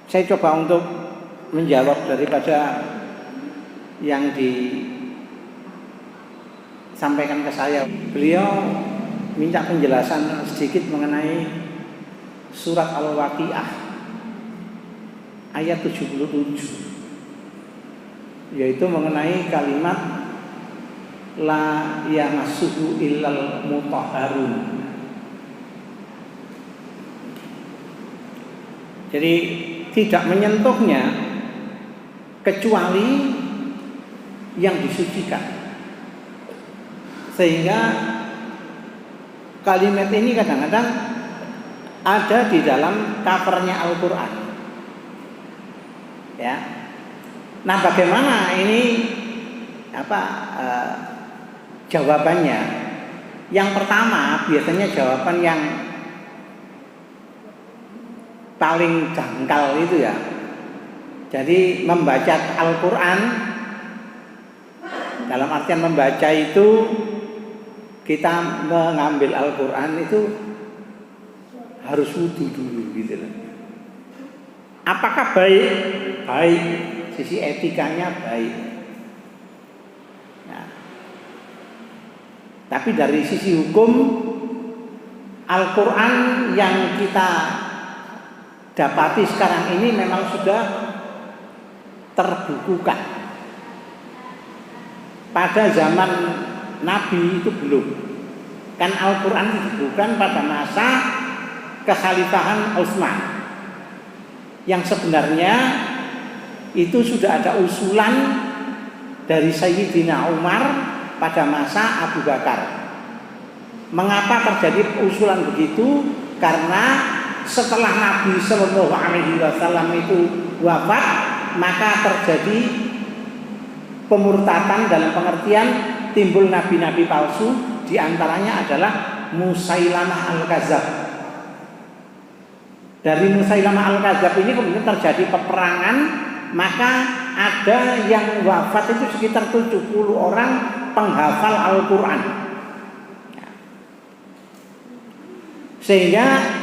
Saya coba untuk menjawab daripada yang disampaikan ke saya. Beliau minta penjelasan sedikit mengenai surat Al-Waqiah ayat 77, yaitu mengenai kalimat la yamassuhu illal mutahharun. Jadi tidak menyentuhnya kecuali yang disucikan. Sehingga kalimat ini kadang-kadang ada di dalam covernya Al-Quran. Ya. Nah, bagaimana ini jawabannya? Yang pertama, biasanya jawaban yang paling jangkal itu ya. Jadi membaca Al-Quran, dalam artian membaca itu kita mengambil Al-Quran itu harus wudu dulu gitu loh. Apakah baik? Baik, sisi etikanya baik. Nah, tapi dari sisi hukum, Al-Quran yang kita dapati sekarang ini memang sudah terbukukan. Pada zaman Nabi itu belum. Kan Al-Quran dibukukan pada masa kekhalifahan Utsman. Yang sebenarnya itu sudah ada usulan dari Sayyidina Umar pada masa Abu Bakar. Mengapa terjadi usulan begitu? Karena setelah Nabi Shallallahu Alaihi Wasallam itu wafat, maka terjadi pemurtatan dalam pengertian timbul nabi-nabi palsu. Di antaranya adalah Musailamah Al-Kadzab. Dari Musailamah Al-Kadzab ini kemudian terjadi peperangan, maka ada yang wafat itu sekitar 70 orang penghafal Al-Quran. Sehingga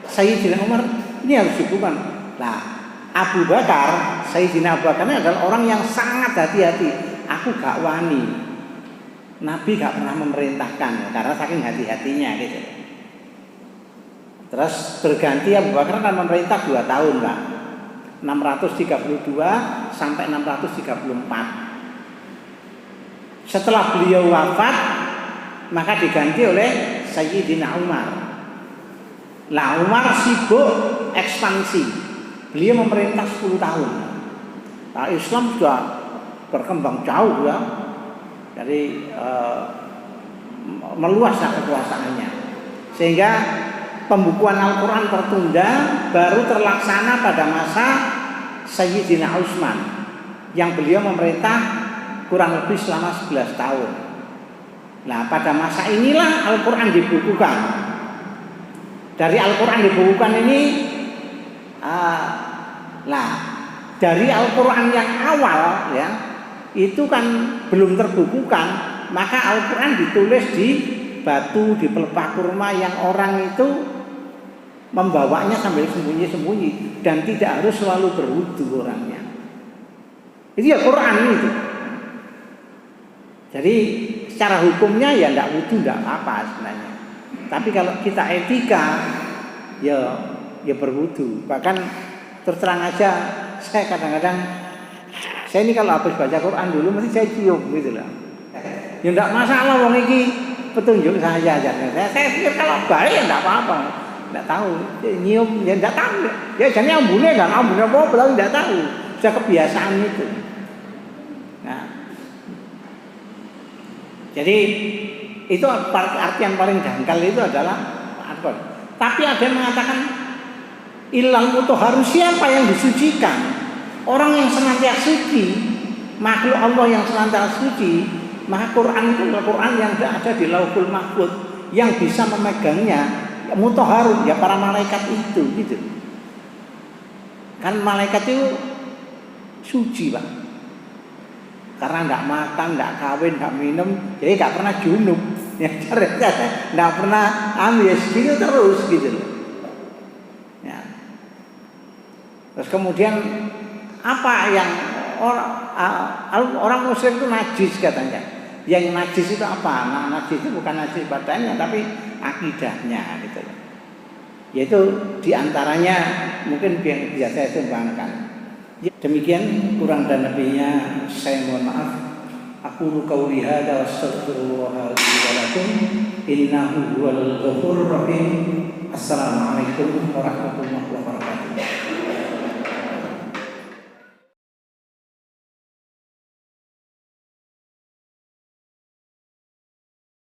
Sayyidina Umar ini harus dibukukan. Nah, Abu Bakar, Sayyidina Abu Bakar ini adalah orang yang sangat hati-hati. Aku gak wani. Nabi gak pernah memerintahkan karena saking hati-hatinya gitu. Terus berganti Abu Bakar kan memerintah 2 tahun Pak. 632 sampai 634. Setelah beliau wafat, maka diganti oleh Sayyidina Umar. Lah Umar sibuk ekspansi. Beliau memerintah 10 tahun. Nah, Islam sudah berkembang jauh ya. Dari meluasnya kekuasaannya. Sehingga pembukuan Al-Quran tertunda, baru terlaksana pada masa Sayyidina Utsman, yang beliau memerintah kurang lebih selama 11 tahun. Nah, pada masa inilah Al-Quran dibukukan. Dari Al-Quran dibukukan ini, dari Al-Quran yang awal ya, itu kan belum terbukukan, maka Al-Quran ditulis di batu, di pelepah kurma yang orang itu membawanya sambil sembunyi-sembunyi dan tidak harus selalu berwudu orangnya. Itu ya Quran itu. Jadi secara hukumnya ya tidak wudu tidak apa sebenarnya. Tapi kalau kita etika ya berwudu. Bahkan terus terang aja, saya kadang-kadang saya ini kalau habis baca Quran dulu mesti saya cium gitu lah. Ya tidak masalah wong iki petunjuk saya aja. Saya pikir kalau baik ya tidak apa-apa. Tidak tahu, nyium ya tidak tahu. Ya jadi ambune enggak ambune apa, tapi tidak tahu. Sudah kebiasaan itu. Nah, jadi itu artian paling dangkal itu adalah apa? Tapi ada yang mengatakan ilal mutahharun, siapa yang disucikan? Orang yang senantiasa suci, makhluk Allah yang senantiasa suci. Maka Quran itu adalah Quran yang ada di Lauhul Mahfuz, yang bisa memegangnya mutahharun ya para malaikat itu gitu. Kan malaikat itu suci Pak, karena tidak makan, tidak kawin, tidak minum, jadi tidak pernah junub, ya tidak pernah ambil gitu terus gitu loh. Ya. Terus kemudian apa yang orang Muslim itu najis katanya. Yang najis itu apa? Nah, najis itu bukan najis badannya tapi akidahnya gitu. Yaitu diantaranya mungkin bisa saya sumbangkan. Demikian kurang dan lebihnya saya mohon maaf. Aku qauli hadza wa astaghfirullah li wa lakum innahu huwal ghafurur rahim. Assalamualaikum warahmatullahi wabarakatuh.